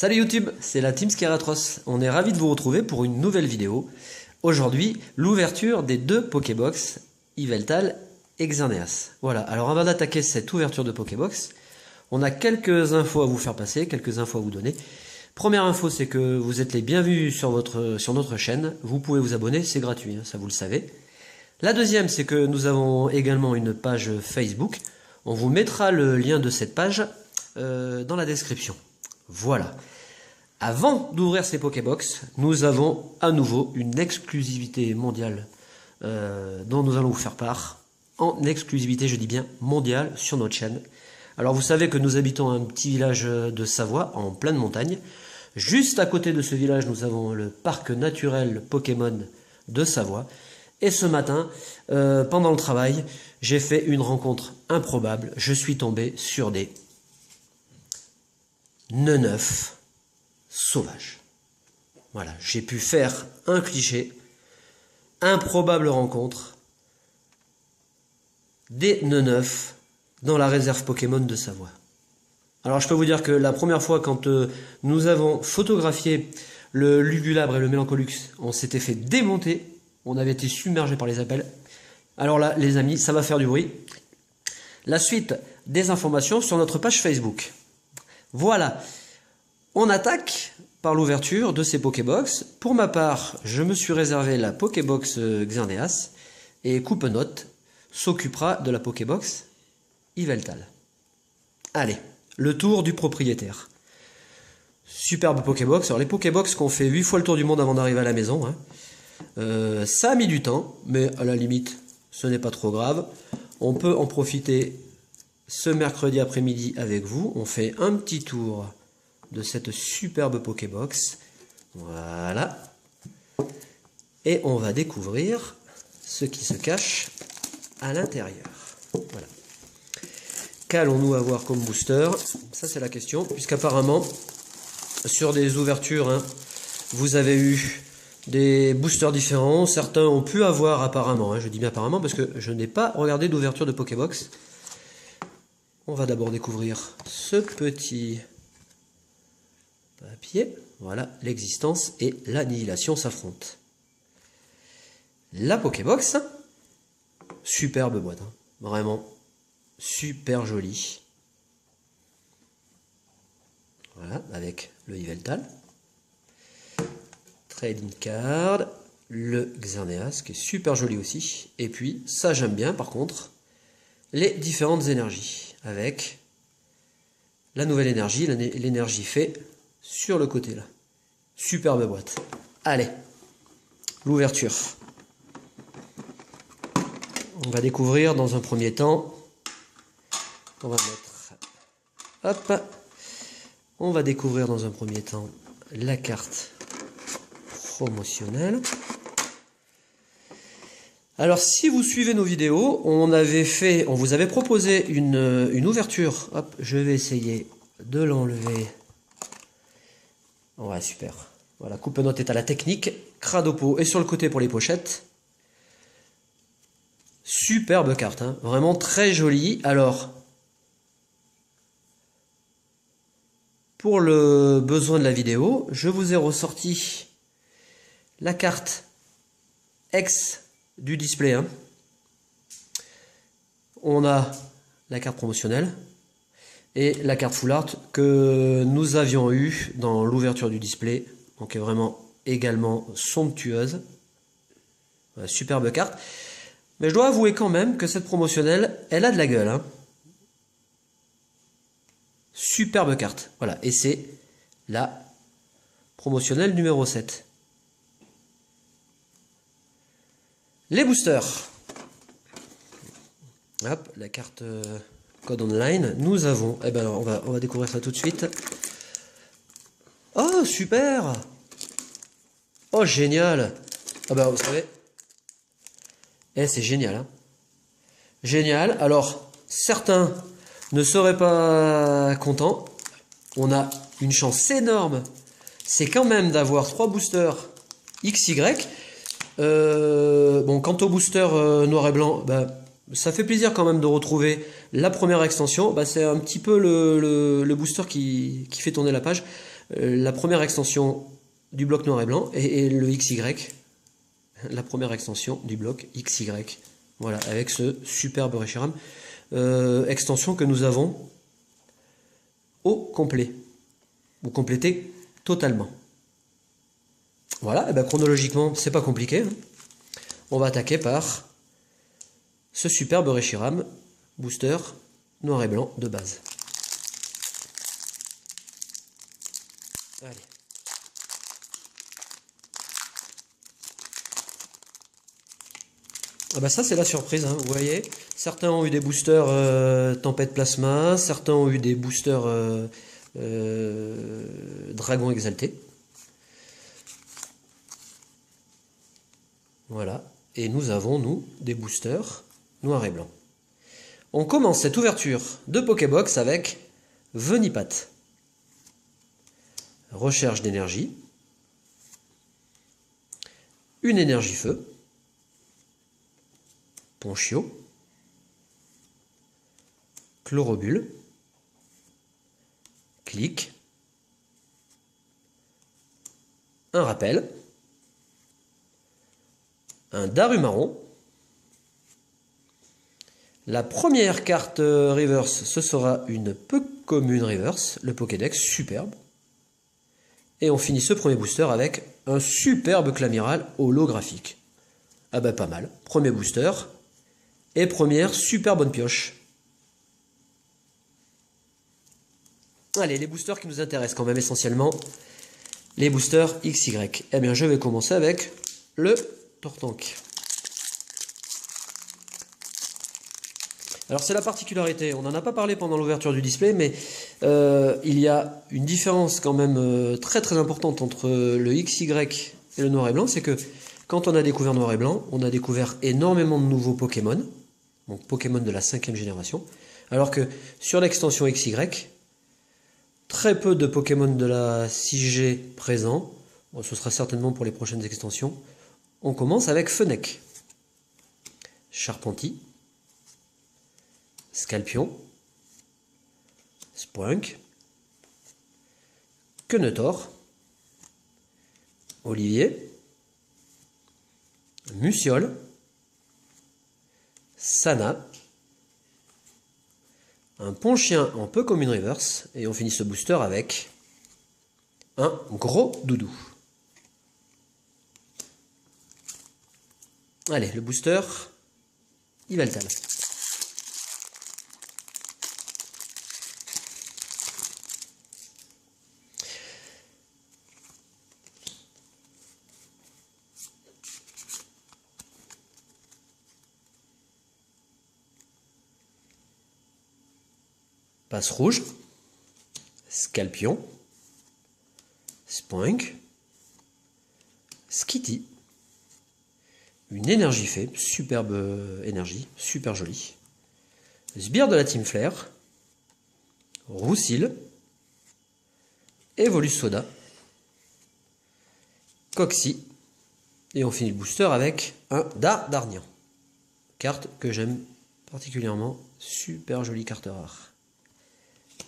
Salut YouTube, c'est la Team Skeratros. On est ravis de vous retrouver pour une nouvelle vidéo. Aujourd'hui, l'ouverture des deux Pokébox, Yveltal et Xerneas. Voilà, alors avant d'attaquer cette ouverture de Pokébox, on a quelques infos à vous faire passer, quelques infos à vous donner. Première info, c'est que vous êtes les bienvenus sur notre chaîne. Vous pouvez vous abonner, c'est gratuit, ça vous le savez. La deuxième, c'est que nous avons également une page Facebook. On vous mettra le lien de cette page dans la description. Voilà. Avant d'ouvrir ces Pokébox, nous avons à nouveau une exclusivité mondiale dont nous allons vous faire part. En exclusivité, je dis bien mondiale, sur notre chaîne. Alors vous savez que nous habitons un petit village de Savoie, en pleine montagne. Juste à côté de ce village, nous avons le parc naturel Pokémon de Savoie. Et ce matin, pendant le travail, j'ai fait une rencontre improbable. Je suis tombé sur des neunefs sauvages. Voilà, j'ai pu faire un cliché. Improbable rencontre des neunefs dans la réserve Pokémon de Savoie. Alors je peux vous dire que la première fois quand nous avons photographié le Lugulabre et le Mélancolux, on s'était fait démonter. On avait été submergé par les appels. Alors là, les amis, ça va faire du bruit. La suite des informations sur notre page Facebook. Voilà. On attaque par l'ouverture de ces Pokébox. Pour ma part, je me suis réservé la Pokébox Xerneas et Coupenote s'occupera de la Pokébox Yveltal. Allez, le tour du propriétaire. Superbe Pokébox. Alors les Pokébox qu'on fait 8 fois le tour du monde avant d'arriver à la maison, ça a mis du temps, mais à la limite, ce n'est pas trop grave. On peut en profiter ce mercredi après-midi avec vous. On fait un petit tour de cette superbe Pokébox. Voilà. Et on va découvrir ce qui se cache à l'intérieur. Voilà. Qu'allons-nous avoir comme booster? Ça, c'est la question, puisqu'apparemment, sur des ouvertures, vous avez eu des boosters différents. Certains ont pu avoir apparemment, je dis bien apparemment parce que je n'ai pas regardé d'ouverture de Pokébox. On va d'abord découvrir ce petit papier. Voilà, l'existence et l'annihilation s'affrontent. La Pokébox, superbe boîte, vraiment super jolie. Voilà, avec le Yveltal. Trading card, le Xerneas qui est super joli aussi. Et puis, ça j'aime bien par contre, les différentes énergies. Avec la nouvelle énergie, l'énergie fait sur le côté là. Superbe boîte. Allez, l'ouverture. On va découvrir dans un premier temps. On va mettre. Hop. On va découvrir dans un premier temps la carte promotionnelle. Alors si vous suivez nos vidéos, on vous avait proposé une ouverture. Hop, je vais essayer de l'enlever. Ouais, super. Voilà, Coupenote est à la technique. Cradopo est sur le côté pour les pochettes. Superbe carte, vraiment très jolie. Alors, pour le besoin de la vidéo, je vous ai ressorti la carte ex du display. On a la carte promotionnelle et la carte full art que nous avions eu dans l'ouverture du display. Donc est vraiment également somptueuse. Voilà, superbe carte. Mais je dois avouer quand même que cette promotionnelle, elle a de la gueule. Superbe carte. Voilà, et c'est la promotionnelle numéro 7. Les boosters. Hop, la carte code online. Nous avons. Eh ben alors, on va découvrir ça tout de suite. Oh, super! Oh, génial! Ah ben, vous savez. C'est génial. Génial. Alors, certains ne seraient pas contents. On a une chance énorme. C'est quand même d'avoir 3 boosters XY. Bon, quant au booster noir et blanc, ça fait plaisir quand même de retrouver la première extension. C'est un petit peu le booster qui fait tourner la page. la première extension du bloc noir et blanc et le XY, la première extension du bloc XY. Voilà, avec ce superbe Reshiram, extension que nous avons au complet, ou complété totalement. Voilà, et bien chronologiquement, c'est pas compliqué. On va attaquer par ce superbe Reshiram booster noir et blanc de base. Allez. Ah bah ça c'est la surprise, hein. Vous voyez, certains ont eu des boosters Tempête Plasma, certains ont eu des boosters Dragon Exalté. Voilà, et nous avons, nous, des boosters noir et blanc. On commence cette ouverture de Pokébox avec Venipat. Recherche d'énergie. Une énergie feu. Ponchio. Chlorobule. Clic. Un rappel. Un Darumaron. La première carte reverse, ce sera une peu commune reverse, le Pokédex, superbe. Et on finit ce premier booster avec un superbe Clamiral holographique. Ah bah pas mal, premier booster, et première super bonne pioche. Allez, les boosters qui nous intéressent quand même essentiellement, les boosters XY. Eh bien je vais commencer avec le Tortank. Alors c'est la particularité, on n'en a pas parlé pendant l'ouverture du display, mais il y a une différence quand même très très importante entre le XY et le noir et blanc, c'est que quand on a découvert noir et blanc, on a découvert énormément de nouveaux Pokémon, donc Pokémon de la 5e génération, alors que sur l'extension XY, très peu de Pokémon de la 6G présents, bon, ce sera certainement pour les prochaines extensions. On commence avec Fennec, Charpentier, Scalpion, Spoink, Quenetor, Olivier, Musiole, Sana, un Ponchien en peu commune reverse, et on finit ce booster avec un gros Doudou. Allez, le booster Yveltal. Passe rouge, Scalpion, Spoink, Skitty, une énergie fée, superbe énergie, super jolie, Sbire de la Team Flare, Roussil, Evolus Soda, Coxy, et on finit le booster avec un Darnian, carte que j'aime particulièrement, super jolie carte rare.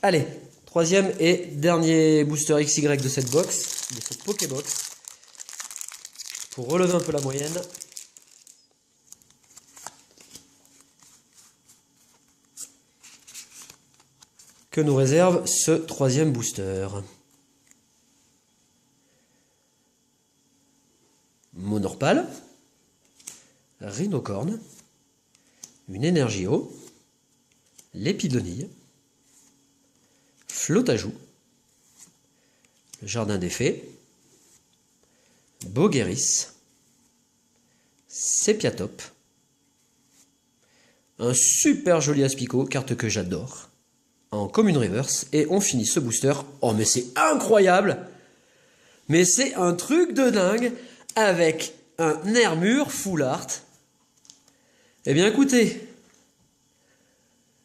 Allez, troisième et dernier booster XY de cette box, de cette Pokébox, pour relever un peu la moyenne. Que nous réserve ce troisième booster. Monorpal, Rhinocorne, une énergie eau, Lépidonille, Flotajou, le Jardin des Fées, Bogueris, Sepiatop, un super joli Aspico, carte que j'adore, en commune reverse, et on finit ce booster, oh mais c'est incroyable, mais c'est un truc de dingue, avec un Nermure full art. Eh bien écoutez,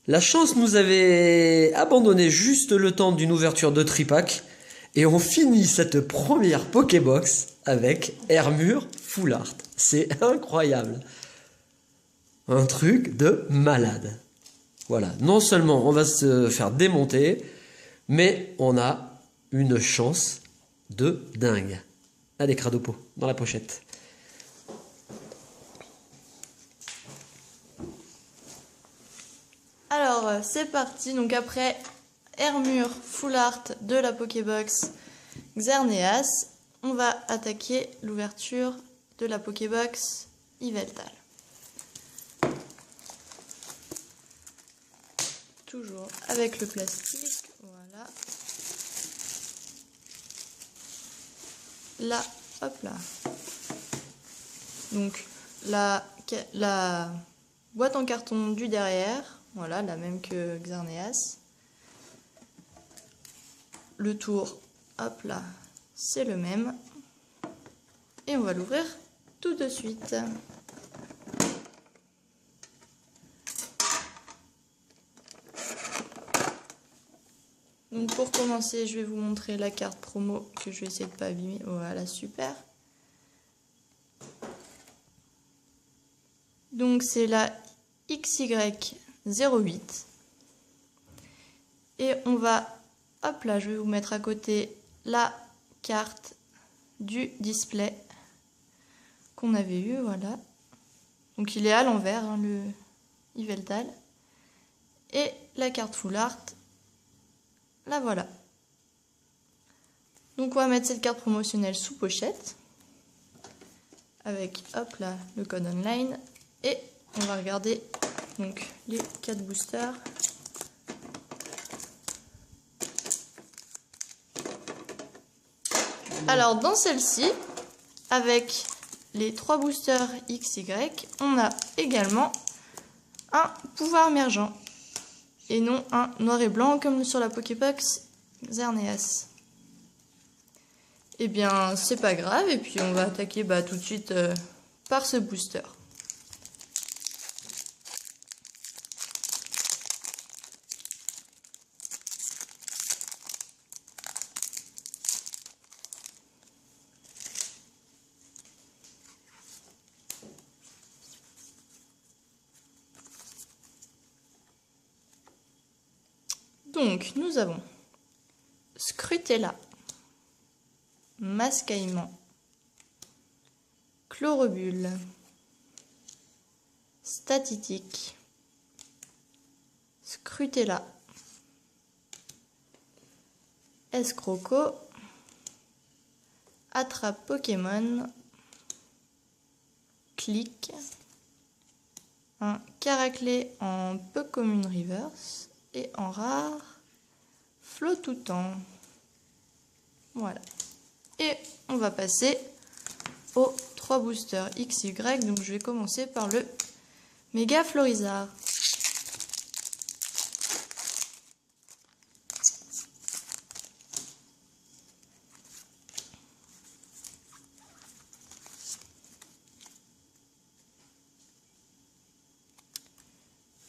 la chance nous avait abandonné juste le temps d'une ouverture de tripack, et on finit cette première Pokébox avec Hermure full art. C'est incroyable. Un truc de malade. Voilà, non seulement on va se faire démonter, mais on a une chance de dingue. Là, des Cradopo dans la pochette. Alors, c'est parti. Donc après Hermure Full Art de la Pokébox Xerneas, on va attaquer l'ouverture de la Pokébox Yveltal. Toujours avec le plastique, voilà. Là, hop là. Donc la boîte en carton du derrière, voilà, la même que Xerneas. Le tour, hop là, c'est le même. Et on va l'ouvrir tout de suite. Donc pour commencer, je vais vous montrer la carte promo que je vais essayer de pas abîmer. Voilà, super. Donc c'est la XY08. Et on va, hop là, je vais vous mettre à côté la carte du display qu'on avait eu, voilà. Donc il est à l'envers, hein, le Yveltal. Et la carte Full Art, la voilà. Donc on va mettre cette carte promotionnelle sous pochette. Avec, hop là, le code online. Et on va regarder donc les 4 boosters. Alors dans celle-ci, avec les 3 boosters XY, on a également un pouvoir émergent. Et non un noir et blanc comme sur la Pokébox Xerneas. Eh bien c'est pas grave, et puis on va attaquer tout de suite par ce booster. Donc, nous avons Scrutella, Mascaillement, Chlorobule, Statitique, Scrutella, Escroco, Attrape Pokémon, Clic, un Caraclé en Pokémon Reverse et en rare Flottoutan. Voilà. Et on va passer aux 3 boosters XY. Donc je vais commencer par le Méga Florizard.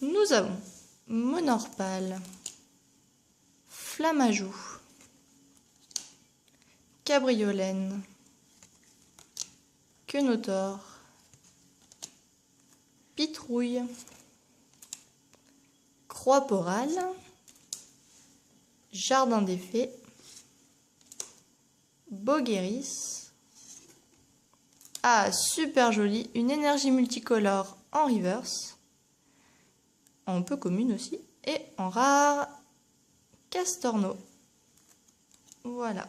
Nous avons Monorpal, Flamajou, Cabriolène, Quenotor, Pitrouille, Croix-Porale, Jardin des Fées, Bogueris. Ah, super joli, une énergie multicolore en reverse, en peu commune aussi, et en rare, Castorno. Voilà.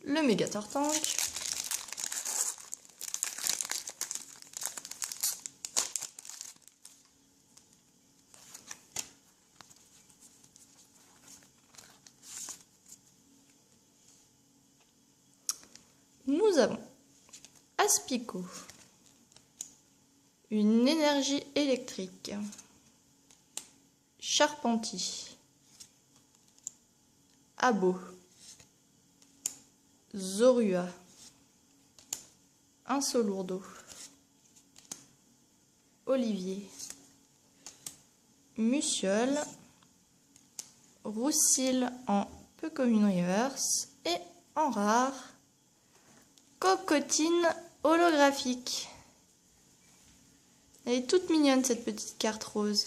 Le Méga Tortank. Nous avons Aspico, une énergie électrique, Charpentier, Abo, Zorua, Insolourdo, Olivier, Muciole, Roussil en Pokémon Reverse et en rare, Cocotine holographique. Elle est toute mignonne cette petite carte rose.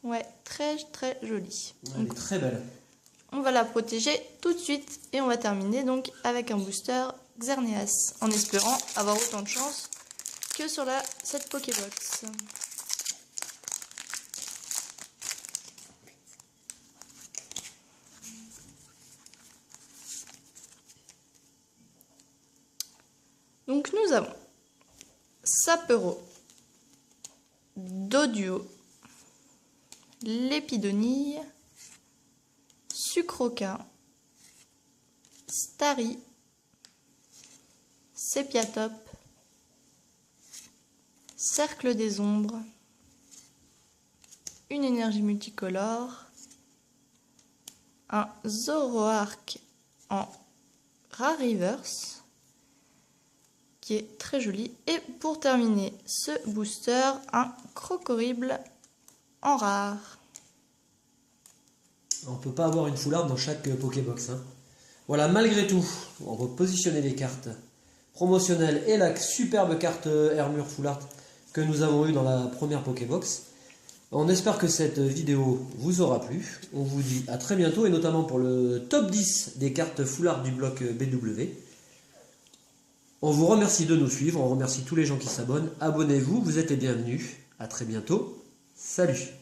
Ouais, très très jolie. Elle est très belle. On va la protéger tout de suite et on va terminer donc avec un booster Xerneas en espérant avoir autant de chance que sur cette Pokébox. Donc nous avons Sapero, Doduo, Lépidonille, Sucroca, Starry, Sépiatop, Cercle des Ombres, une énergie multicolore, un Zoroark en Rare Reverse, qui est très joli. Et pour terminer ce booster, un Crocorible en rare. On peut pas avoir une full art dans chaque Pokébox. Hein. Voilà, malgré tout, on va positionner les cartes promotionnelles et la superbe carte Armure full art que nous avons eue dans la première Pokébox. On espère que cette vidéo vous aura plu. On vous dit à très bientôt et notamment pour le top 10 des cartes full art du bloc BW. On vous remercie de nous suivre, on remercie tous les gens qui s'abonnent. Abonnez-vous, vous êtes les bienvenus. À très bientôt. Salut!